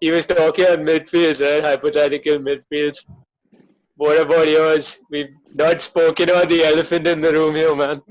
he was talking on midfields, right? Hypothetical midfields. What about yours? We've not spoken about the elephant in the room here, man.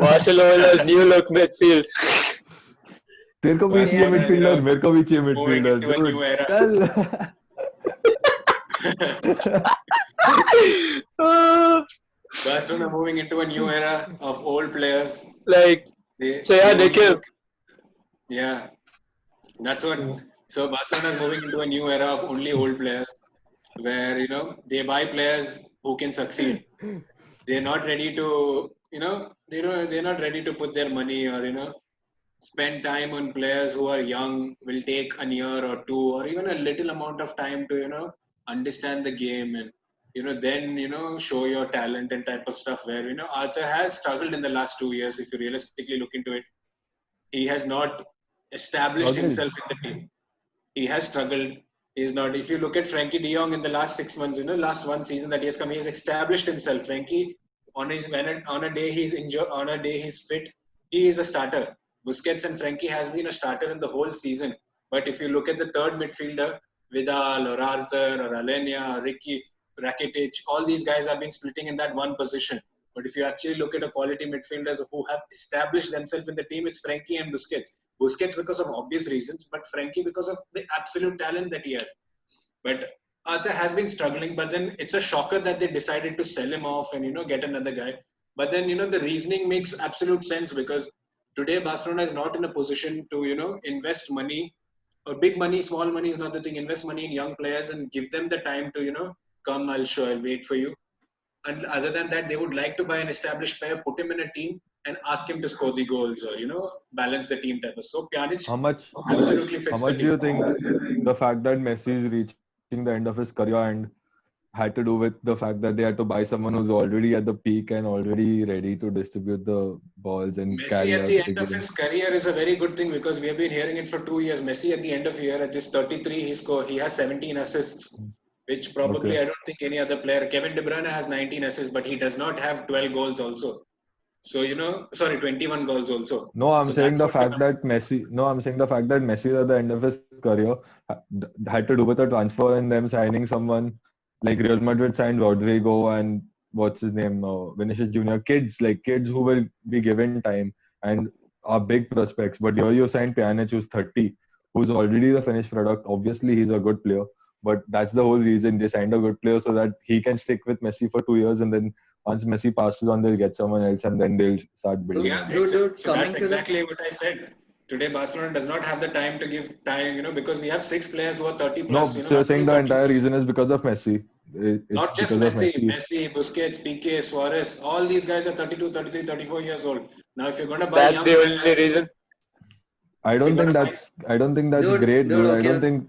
Barcelona's new look midfield. तेरे को भी चाहिए Barcelona, midfielder, मेरे को भी चाहिए moving midfielder, into a new era. चल. Barcelona moving into a new era of old players. Like, so yeah, they only Nikhil. yeah, that's what. So Barcelona is moving into a new era of only old players, where they buy players who can succeed. They're not ready to they're not ready to put their money or spend time on players who are young, will take a year or two or even a little amount of time to understand the game and then show your talent and type of stuff, where Arthur has struggled in the last 2 years. If you realistically look into it, he has not established himself in the team. He has struggled. He's not. If you look at Frankie De Jong in the last 6 months, last one season that he has come, he has established himself. Frankie, on a day he's injured, on a day he's fit, he is a starter. Busquets and Frankie has been a starter in the whole season. But if you look at the third midfielder, Vidal or Arthur or Alenia or Ricky, Rakitic, all these guys have been splitting in that one position. But if you actually look at a quality midfielders who have established themselves in the team, it's Frankie and Busquets. Busquets because of obvious reasons, but Frankie because of the absolute talent that he has. But Arthur has been struggling, but then it's a shocker that they decided to sell him off and get another guy. But then the reasoning makes absolute sense, because today Barcelona is not in a position to invest money, or big money, small money is not the thing. Invest money in young players and give them the time to come. I'll wait for you. And other than that, they would like to buy an established player, put him in a team, and ask him to score the goals or balance the team type of. So Pjanic absolutely fits how much the do you team. think the fact that Messi is reaching the end of his career and had to do with the fact that they had to buy someone who's already at the peak and already ready to distribute the balls and Messi carry at out the the end of game? his career is a very good thing, because we have been hearing it for 2 years. Messi at the end of the year, at this 33, he has 17 assists, which probably I don't think any other player. Kevin De Bruyne has 19 assists, but he does not have 12 goals also. So 21 goals also. No, I'm So saying that's the what fact that Messi. No, I'm saying the fact that Messi at the end of his career had to do with a transfer and them signing someone like Real Madrid signed Rodrigo and what's his name, Vinicius Junior. Kids who will be given time and are big prospects. But here you signed Pjanic, who's 30, who's already the finished product. Obviously, he's a good player, but that's the whole reason they signed a good player, so that he can stick with Messi for 2 years, and then once Messi passes on, they'll get someone else, and then they'll start building. Yeah, Dude, so that's exactly what I said. Today, Barcelona does not have the time to give time, because we have 6 players who are 30 No, plus. so you're saying the entire reason is because of Messi. It's Not just because of Messi, Busquets, PK, Suarez, all these guys are 32, 33, 34 years old. Now, if you're going to buy That's young the only players, reason. I don't think that's great, dude. Okay. I don't think.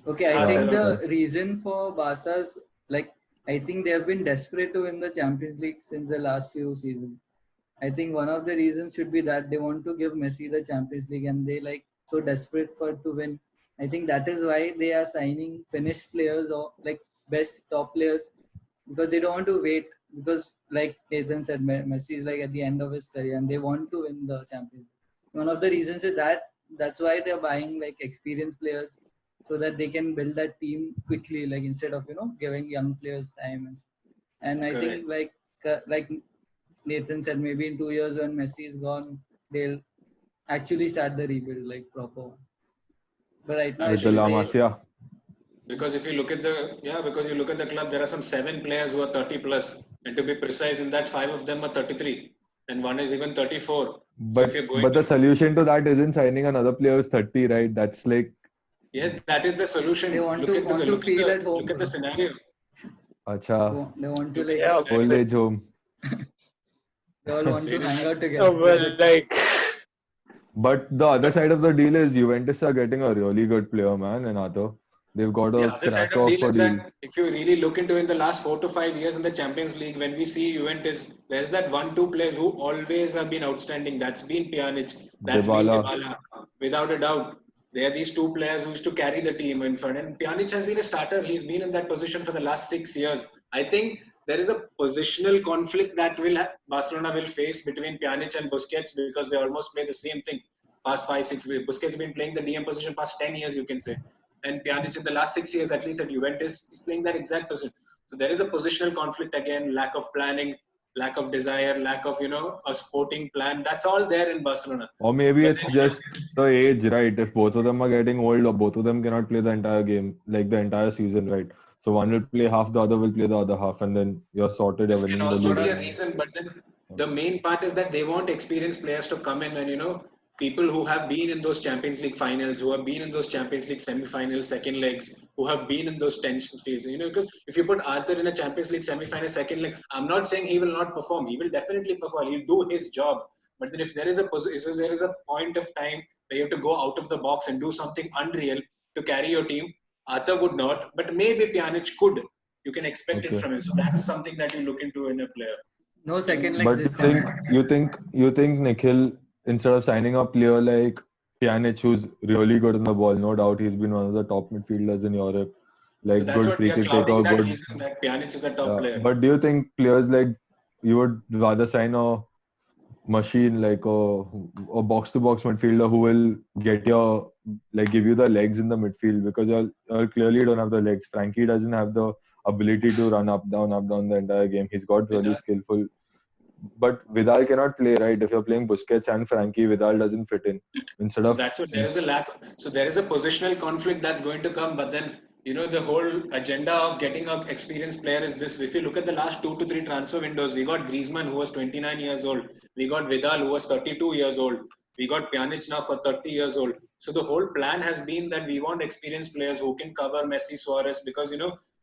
Okay, I Yeah. think the reason for Barca's, I think they have been desperate to win the Champions League since the last few seasons. I think one of the reasons should be that they want to give Messi the Champions League, and they so desperate to win. I think that is why they are signing finished players or best top players, because they don't want to wait, because like Nathan said, Messi is at the end of his career and they want to win the Champions League. One of the reasons is that's why they're buying experienced players, so that they can build that team quickly, instead of giving young players time. And I think like Nathan said, maybe in 2 years when Messi is gone, they'll actually start the rebuild proper. But right now, With the La Masia. because if you look at the club, there are some 7 players who are 30 plus, and to be precise, in that 5 of them are 33, and one is even 34. But the solution to that isn't signing another player who's 30, right? That's yes, that is the solution. They want to feel at home. Look at the scenario. Acha. They want to old age home. They all want to hang out together. But the other side of the deal is Juventus are getting a really good player, man, and Arthur. They've got a cracker of a deal. If you really look into in the last 4 to 5 years in the Champions League, when we see Juventus, there's that 1-2 players who always have been outstanding. That's been Pjanic. That's been Dybala. Without a doubt. They are these 2 players who used to carry the team in front. And Pjanic has been a starter. He's been in that position for the last 6 years. I think there is a positional conflict that Barcelona will face between Pjanic and Busquets, because they almost play the same thing. past 5-6 years. Busquets has been playing the DM position past 10 years, you can say. And Pjanic in the last 6 years, at least at Juventus, is playing that exact position. So there is a positional conflict again, lack of planning, lack of desire, lack of, a sporting plan. That's all there in Barcelona. Or maybe But it's then, just the age, right? If both of them are getting old, or both of them cannot play the entire game, like the entire season, right? So one will play half, the other will play the other half, and then you're sorted, you're this can winning the also league. be a reason, but then the main part is that they want experienced players to come in and people who have been in those Champions League finals, who have been in those Champions League semi-finals, second legs, who have been in those tension fields. Because if you put Arthur in a Champions League semi-final, second leg, I'm not saying he will not perform. He will definitely perform. He'll do his job. But then if there is a point of time where you have to go out of the box and do something unreal to carry your team, Arthur would not. But maybe Pjanic could. You can expect it Okay. from him. So that's something that you look into in a player. No second legs But this time. you think Nikhil, instead of signing a player like Pjanic, who's really good on the ball, no doubt he's been one of the top midfielders in Europe, So like that's good what we free are kick clouding taker, that good. reason that Pjanic is a top player. But do you think players like you would rather sign a machine like a box to box midfielder who will get your give you the legs in the midfield, because you clearly don't have the legs. Frankie doesn't have the ability to run up down the entire game. He's got really Vidal. skillful, but Vidal cannot play, right? If you're playing Busquets and Frankie, Vidal doesn't fit in. Instead So of that's what there is a lack. So there is a positional conflict that's going to come. But then the whole agenda of getting an experienced player is this. If you look at the last 2 to 3 transfer windows, we got Griezmann, who was 29 years old. We got Vidal, who was 32 years old. We got Pjanic now for 30 years old. So the whole plan has been that we want experienced players who can cover Messi, Suarez, because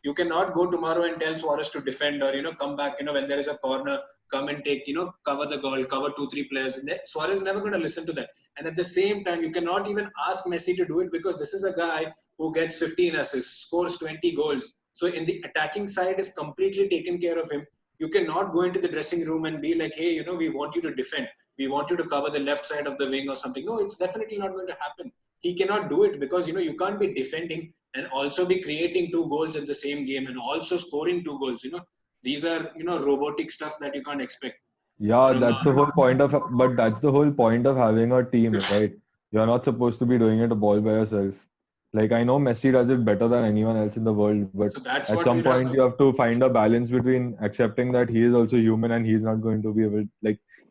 you cannot go tomorrow and tell Suarez to defend or come back when there is a corner, come and take cover the goal, cover 2-3 players. Suarez is never going to listen to that. And at the same time, you cannot even ask Messi to do it, because this is a guy who gets 15 assists, scores 20 goals. So in the attacking side is completely taken care of him. You cannot go into the dressing room and be like, hey, we want you to defend. We want you to cover the left side of the wing or something. No, it's definitely not going to happen. He cannot do it, because you can't be defending and also be creating 2 goals in the same game and also scoring 2 goals. These are robotic stuff that you can't expect. yeah, From that's the whole point of. But that's the whole point of having a team, right? You're not supposed to be doing it all by yourself. Like, I know Messi does it better than anyone else in the world, but So that's at what some we'll have point to. you have to find a balance between accepting that he is also human and he's not going to be able,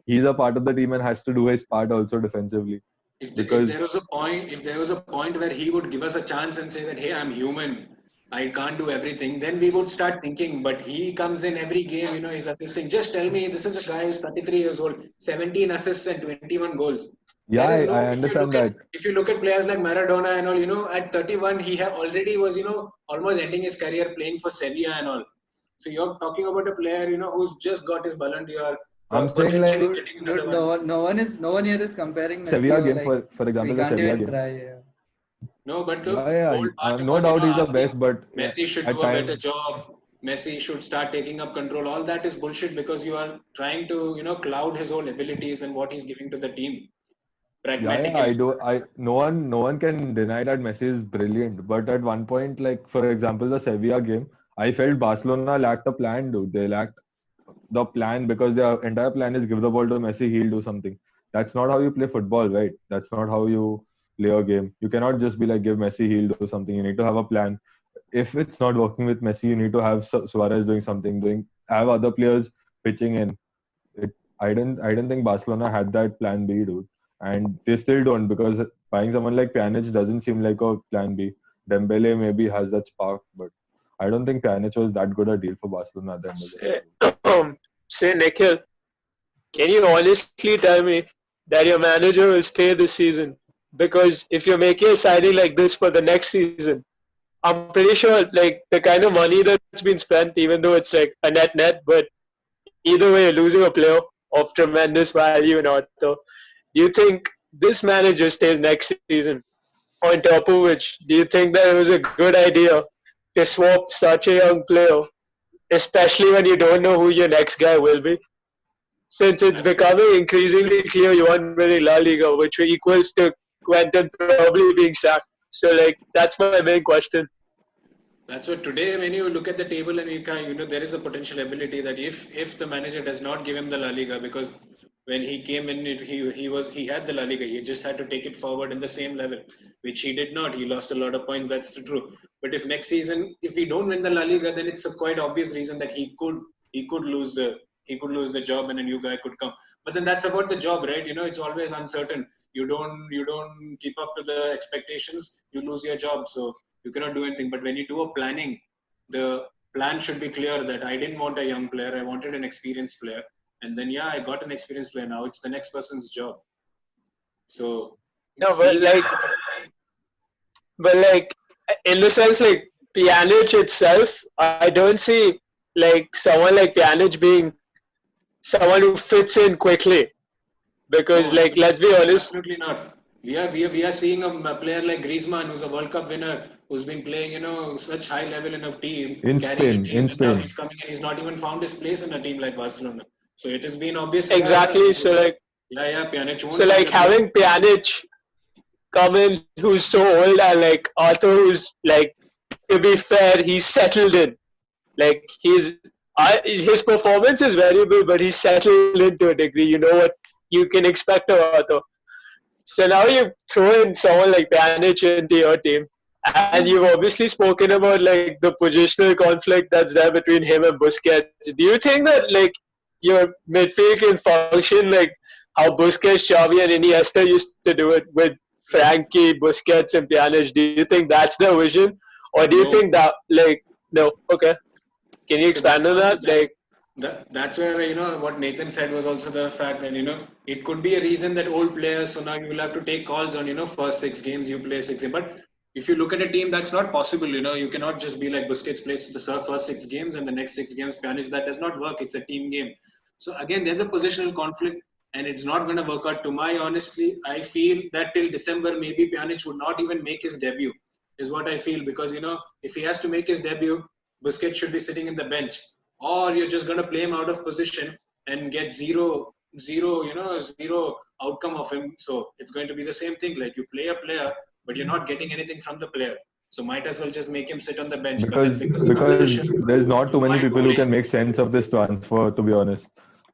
he's a part of the team and has to do his part also defensively. If Because there was a point where he would give us a chance and say that, hey, I'm human, I can't do everything, then we would start thinking. But he comes in every game, he's assisting. Just tell me, this is a guy who's 33 years old, 17 assists and 21 goals. yeah, There is no. I understand that. If you look at players like Maradona and all, at 31 he already was almost ending his career playing for Sevilla and all. So you're talking about a player who's just got his Ballon d'Or, I'm saying potentially Dude, getting another one. no one here is comparing Messi Sevilla or game, for we example, the can't Sevilla even game. try. Yeah. No, but the Yeah, whole part no about doubt he's the asking best, but Messi should at do a better times, job, Messi should start taking up control, all that is bullshit, because you are trying to cloud his whole abilities and what he's giving to the team I pragmatically. do. No one can deny that Messi is brilliant. But at one point, like for example, the Sevilla game, I felt Barcelona lacked a plan, dude. They lacked the plan because their entire plan is give the ball to Messi, he'll do something. That's not how you play football, right? That's not how you play a game. You cannot just be like give Messi, he'll do something. You need to have a plan. If it's not working with Messi, you need to have Suarez doing something, have other players pitching in. I didn't think Barcelona had that plan B, dude, and they still don't, because buying someone like Pjanic doesn't seem like a plan B. Dembele maybe has that spark, but I don't think Pjanic was that good a deal for Barcelona at the end of the day. Say, Nikhil, can you honestly tell me that your manager will stay this season? Because if you're making a signing like this for the next season, I'm pretty sure like the kind of money that's been spent, even though it's like a net, but either way, you're losing a player of tremendous value in Arthur. Do you think this manager stays next season? On top of which, do you think that it was a good idea to swap such a young player, especially when you don't know who your next guy will be? Since it's That's what becoming increasingly clear you aren't winning La Liga, which equals to Quentin probably being sacked. So, like, that's my main question. That's what today, when you look at the table and there is a potential ability that if the manager does not give him the La Liga, because when he came in, he had the La Liga. He just had to take it forward in the same level, which he did not. He lost a lot of points. That's the true. But if next season, if we don't win the La Liga, then it's a quite obvious reason that he could lose the job and a new guy could come. But then that's about the job, right? It's always uncertain. You don't keep up to the expectations, you lose your job. So you cannot do anything. But when you do a planning, the plan should be clear that I didn't want a young player. I wanted an experienced player. And then, I got an experienced player. Now it's the next person's job. So, No, seeing but like in the sense like Pjanic itself, I don't see like someone like Pjanic being someone who fits in quickly. Because no, like let's be honest, absolutely not. We are seeing a player like Griezmann, who's a World Cup winner, who's been playing, such high level in a team, In carrying a Spain, team, in and now Spain. he's coming and he's not even found his place in a team like Barcelona. So it has been obvious. exactly. So like Pjanic won't so find like a place. having Pjanic come in who's so old and like Arthur who's like to be fair, he's settled in. Like his performance is variable, but he's settled in to a degree. You know what you can expect of Arthur. So now you throw in someone like Pjanic into your team, and you've obviously spoken about like the positional conflict that's there between him and Busquets. Do you think that like your midfield can function like how Busquets, Xavi, and Iniesta used to do it with Frankie, Busquets, and Pjanic? Do you think that's the vision, or do you think No. that like no? Okay, can you So expand that's on also that? Like that's where what Nathan said was also the fact that it could be a reason that old players, so now you will have to take calls on first 6 games you play 6 games. But if you look at a team, that's not possible. You cannot just be like Busquets plays the first 6 games and the next 6 games Spanish. That does not work. It's a team game. So again, there's a positional conflict, and it's not going to work out. To my honestly, I feel that till December maybe Pjanic would not even make his debut. Is what I feel, because if he has to make his debut, Busquets should be sitting in the bench, or you're just going to play him out of position and get zero outcome of him. So it's going to be the same thing. Like, you play a player, but you're not getting anything from the player. So might as well just make him sit on the bench. But then Because because of the because pressure, there's not too you many might people go who late. can make sense of this transfer, to be honest.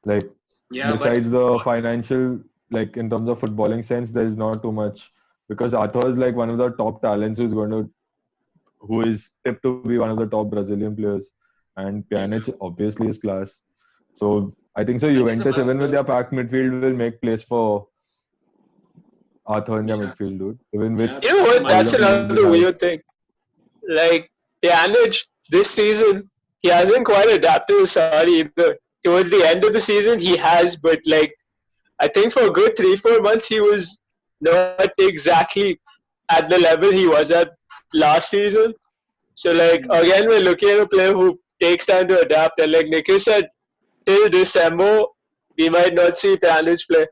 Like, Yeah, but besides the financial, like in terms of footballing sense, there's not too much, because Arthur is like one of the top talents who is tipped to be one of the top Brazilian players, and yeah, Pjanic obviously is class. So I think so. I think Juventus, even with their packed midfield, will make place for Arthur in their yeah, midfield, dude. Even with yeah, you know because the what? all That's the mindset. players they another have. weird thing. Like Pjanic this season, he hasn't quite adapted to Sarri either. Towards the end of the season, he has, but like I think for a good 3-4 months, he was not exactly at the level he was at last season. So like again, we're looking at a player who takes time to adapt, and like Nikhil said, till December, we might not see Pjanic play.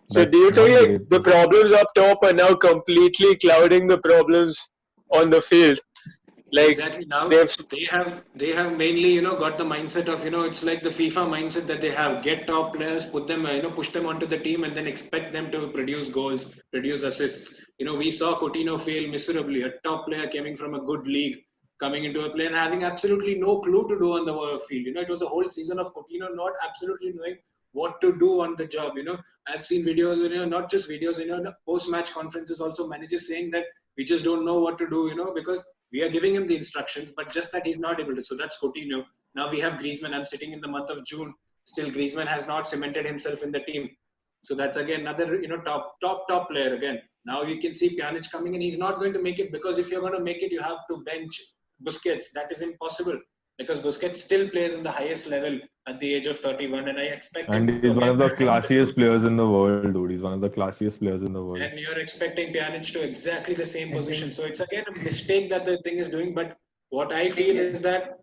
So do That's you think not like great. the problems up top are now completely clouding the problems on the field? Like Exactly. Now they've they have mainly got the mindset of it's like the FIFA mindset that they have: get top players, put them push them onto the team, and then expect them to produce goals, produce assists. We saw Coutinho fail miserably. A top player coming from a good league, coming into a play and having absolutely no clue to do on the field. It was a whole season of Coutinho not absolutely knowing what to do on the job. I've seen videos, not just videos, post-match conferences also, managers saying that we just don't know what to do, because we are giving him the instructions, but just that he's not able to. So that's Coutinho. Now we have Griezmann. I'm sitting in the month of June. Still, Griezmann has not cemented himself in the team. So that's again another top player again. Now you can see Pjanic coming in. He's not going to make it, because if you're going to make it, you have to bench Busquets. That is impossible, because Busquets still plays in the highest level at the age of 31, and I expect him And to he's one again of the perform. classiest players in the world, dude. He's one of the classiest players in the world. And you're expecting Pjanic to exactly the same I position. think So it's again a mistake that the thing is doing. But what I feel is that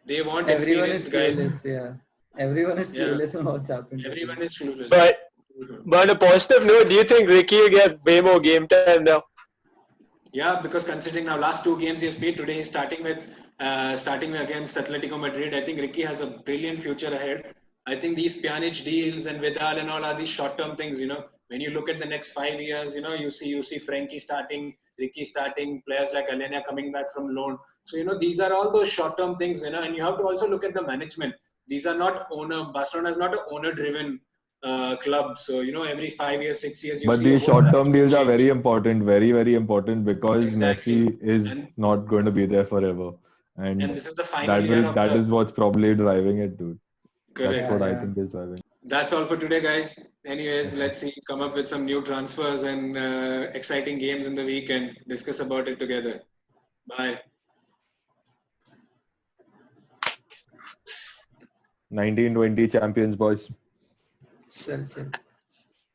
they want everyone is experienced guys. clueless. Yeah, everyone is Yeah, clueless on what's happened to everyone him. is clueless. but on a positive note, do you think Ricky will get way more game time now? Yeah, because considering now last 2 games he has played, today he's starting against Atletico Madrid. I think Ricky has a brilliant future ahead. I think these Pjanic deals and Vidal and all are these short-term things. When you look at the next 5 years, you see Frankie starting, Ricky starting, players like Alenia coming back from loan. So these are all those short-term things. And you have to also look at the management. These are not Barcelona is not an owner-driven club. So every 5 years, 6 years, you But see a these whole short-term deals are change. very important, very, very important because Exactly. Messi is And not going to be there forever. And this is the final year of that the is what's probably driving it, dude. That's correct. Yeah, what I yeah. think is driving. That's all for today, guys. Anyways, let's see, come up with some new transfers and exciting games in the week and discuss about it together. Bye. 1920 champions, boys. Sure, sure.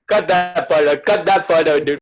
Cut that part out. Cut that part out, dude.